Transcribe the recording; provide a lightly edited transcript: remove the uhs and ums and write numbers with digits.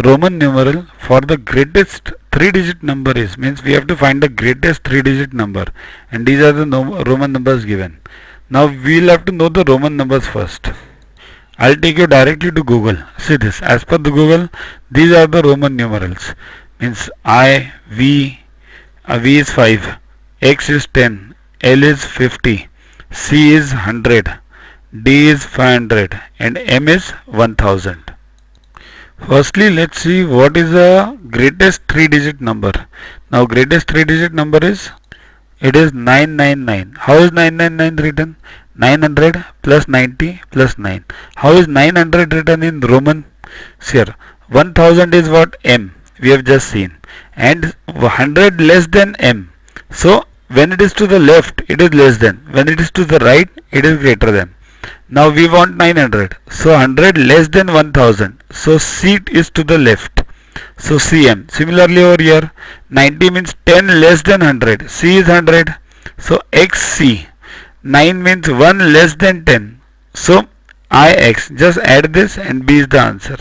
Roman numeral for the greatest 3-digit number is, means we have to find the greatest 3-digit number, and these are the Roman numbers given. Now we will have to know the Roman numbers first. I'll take you directly to Google. See this, as per the Google, these are the Roman numerals. Means I, V, V is 5, X is 10, L is 50, C is 100, D is 500, and M is 1000. Firstly, let's see what is the greatest 3-digit number. Now greatest 3-digit number is, it is 999. How is 999 written? 900 plus 90 plus 9. How is 900 written in Roman? Here 1000 is what? M. We have just seen. And 100 less than M. So when it is to the left, it is less than. When it is to the right, it is greater than. Now we want 900. So 100 less than 1000. So C is to the left. So CM. Similarly over here, 90 means 10 less than 100. C is 100. So XC. 9 means 1 less than 10. So IX. Just add this and B is the answer.